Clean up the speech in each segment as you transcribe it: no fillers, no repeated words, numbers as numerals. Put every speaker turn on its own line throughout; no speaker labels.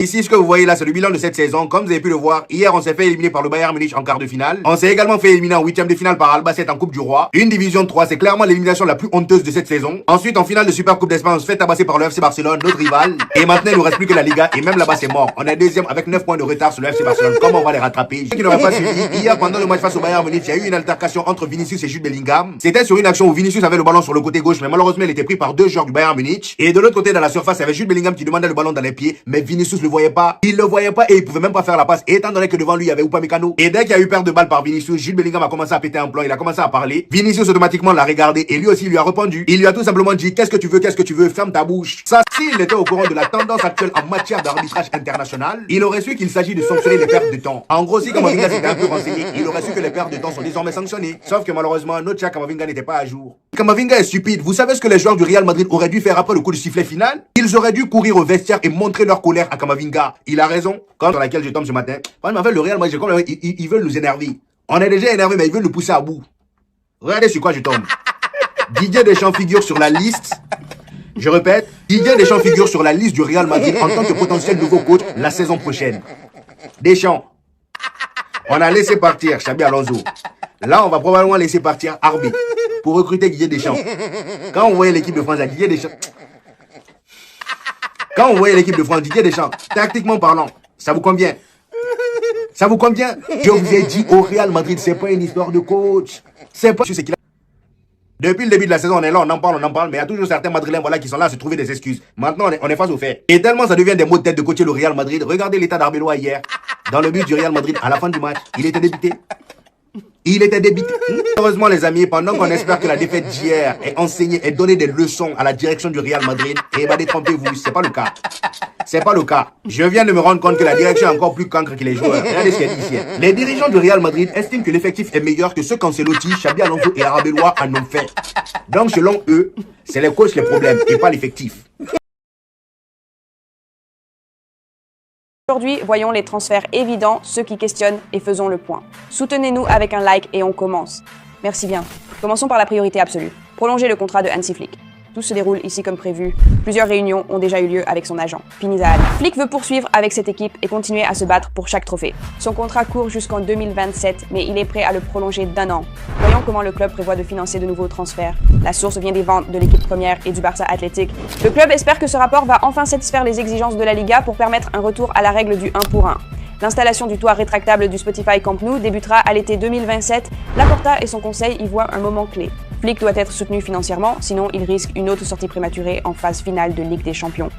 Ici, ce que vous voyez là, c'est le bilan de cette saison. Comme vous avez pu le voir, hier, on s'est fait éliminer par le Bayern Munich en quart de finale. On s'est également fait éliminer en huitième de finale par Albacete en Coupe du Roi. Une division 3, c'est clairement l'élimination la plus honteuse de cette saison. Ensuite, en finale de Super Coupe d'Espagne, on se fait tabasser par le FC Barcelone, notre rival. Et maintenant, il nous reste plus que la Liga. Et même là-bas, c'est mort. On est deuxième avec 9 points de retard sur le FC Barcelone. Comment on va les rattraper? Ceux qui n'auraient pas suivi, hier, pendant le match face au Bayern Munich, il y a eu une altercation entre Vinicius et Jude Bellingham. C'était sur une action où Vinicius avait le ballon sur le côté gauche, mais malheureusement, il était pris par deux joueurs du Bayern Munich. Et de l'autre côté, dans la surface, il y avait Jude Bellingham qui demandait le ballon dans les pieds, mais Vinicius le voyait pas. Il le voyait pas et il pouvait même pas faire la passe, étant donné que devant lui il y avait Upamecano. Et dès qu'il y a eu perte de balle par Vinicius, Jude Bellingham a commencé à péter un plan, il a commencé à parler. Vinicius automatiquement l'a regardé et lui aussi il lui a répondu. Il lui a tout simplement dit qu'est-ce que tu veux, ferme ta bouche. Ça, s'il était au courant de la tendance actuelle en matière d'arbitrage international, il aurait su qu'il s'agit de sanctionner les pertes de temps. En gros, si Camavinga s'était un peu renseigné, il aurait su que les pertes de temps sont désormais sanctionnées. Sauf que malheureusement, notre cher Camavinga n'était pas à jour. Camavinga est stupide. Vous savez ce que les joueurs du Real Madrid auraient dû faire après le coup de sifflet final? Ils auraient dû courir au vestiaire et montrer leur colère à Camavinga. Il a raison. Quand sur laquelle je tombe ce matin. En fait, le Real Madrid, ils veulent nous énerver. On est déjà énervé, mais ils veulent nous pousser à bout. Regardez sur quoi je tombe. Didier Deschamps figure sur la liste. Je répète, Didier Deschamps figure sur la liste du Real Madrid en tant que potentiel nouveau coach la saison prochaine. Deschamps. On a laissé partir Xabi Alonso. Là, on va probablement laisser partir Arbi pour recruter Didier Deschamps. Quand on voyait l'équipe de France à Didier Deschamps, Didier Deschamps, tactiquement parlant, ça vous convient? Ça vous convient? Je vous ai dit au Real Madrid, c'est pas une histoire de coach. C'est pas ce qu'il a. Depuis le début de la saison, on est là, on en parle, mais il y a toujours certains Madrilènes qui sont là à se trouver des excuses. Maintenant, on est face aux faits. Et tellement ça devient des mots de tête de coacher le Real Madrid. Regardez l'état d'Arbeloa hier. Dans le but du Real Madrid, à la fin du match, il était débité. Heureusement les amis, pendant qu'on espère que la défaite d'hier est enseignée et donner des leçons à la direction du Real Madrid, et bah détrompez-vous, c'est pas le cas. C'est pas le cas. Je viens de me rendre compte que la direction est encore plus cancre que les joueurs. Regardez ce qu'elle dit ici. Les dirigeants du Real Madrid estiment que l'effectif est meilleur que ce qu'Ancelotti, Xabi Alonso et Arbeloa en ont fait. Donc selon eux, c'est les coachs les problèmes et pas l'effectif.
Aujourd'hui, voyons les transferts évidents, ceux qui questionnent et faisons le point. Soutenez-nous avec un like et on commence. Merci bien. Commençons par la priorité absolue. Prolonger le contrat de Hansi Flick. Tout se déroule ici comme prévu. Plusieurs réunions ont déjà eu lieu avec son agent, Pinizahal. Flick veut poursuivre avec cette équipe et continuer à se battre pour chaque trophée. Son contrat court jusqu'en 2027, mais il est prêt à le prolonger d'1 an. Voyons comment le club prévoit de financer de nouveaux transferts. La source vient des ventes de l'équipe première et du Barça Athletic. Le club espère que ce rapport va enfin satisfaire les exigences de la Liga pour permettre un retour à la règle du 1 pour 1. L'installation du toit rétractable du Spotify Camp Nou débutera à l'été 2027. Laporta et son conseil y voient un moment clé. Flick doit être soutenu financièrement, sinon il risque une autre sortie prématurée en phase finale de Ligue des Champions.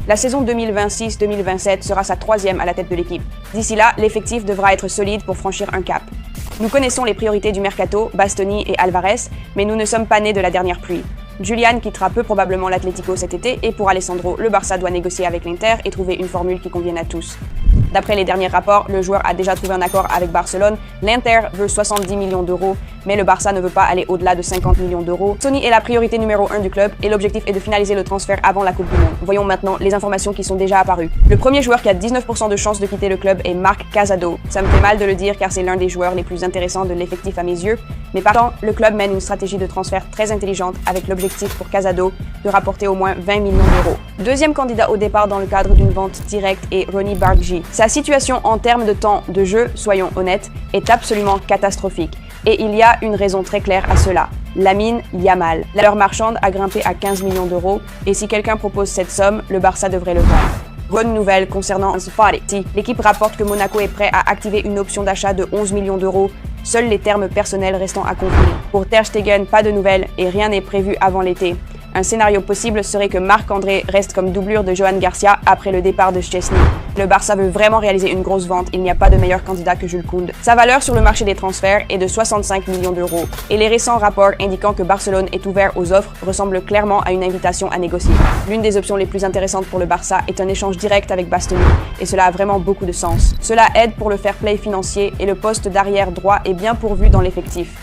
La saison 2026-2027 sera sa 3e à la tête de l'équipe. D'ici là, l'effectif devra être solide pour franchir un cap. Nous connaissons les priorités du mercato, Bastoni et Alvarez, mais nous ne sommes pas nés de la dernière pluie. Julian quittera peu probablement l'Atlético cet été et pour Alessandro, le Barça doit négocier avec l'Inter et trouver une formule qui convienne à tous. D'après les derniers rapports, le joueur a déjà trouvé un accord avec Barcelone. L'Inter veut 70 millions d'euros, mais le Barça ne veut pas aller au-delà de 50 millions d'euros. Sony est la priorité numéro 1 du club et l'objectif est de finaliser le transfert avant la Coupe du Monde. Voyons maintenant les informations qui sont déjà apparues. Le premier joueur qui a 19% de chances de quitter le club est Marc Casado. Ça me fait mal de le dire car c'est l'un des joueurs les plus intéressants de l'effectif à mes yeux, mais par contre, le club mène une stratégie de transfert très intelligente avec l'objectif pour Casado de rapporter au moins 20 millions d'euros. Deuxième candidat au départ dans le cadre d'une vente directe est Ronny Barghi. Sa situation en termes de temps de jeu, soyons honnêtes, est absolument catastrophique. Et il y a une raison très claire à cela. Lamine Yamal. La valeur marchande a grimpé à 15 millions d'euros et si quelqu'un propose cette somme, le Barça devrait le vendre. Bonne nouvelle concernant Ansu Fati. L'équipe rapporte que Monaco est prêt à activer une option d'achat de 11 millions d'euros, seuls les termes personnels restant à conclure. Pour Ter Stegen, pas de nouvelles et rien n'est prévu avant l'été. Un scénario possible serait que Marc-André reste comme doublure de Johan Garcia après le départ de Szczesny. Le Barça veut vraiment réaliser une grosse vente, il n'y a pas de meilleur candidat que Jules Koundé. Sa valeur sur le marché des transferts est de 65 millions d'euros, et les récents rapports indiquant que Barcelone est ouvert aux offres ressemblent clairement à une invitation à négocier. L'une des options les plus intéressantes pour le Barça est un échange direct avec Bastoni, et cela a vraiment beaucoup de sens. Cela aide pour le fair play financier et le poste d'arrière droit est bien pourvu dans l'effectif.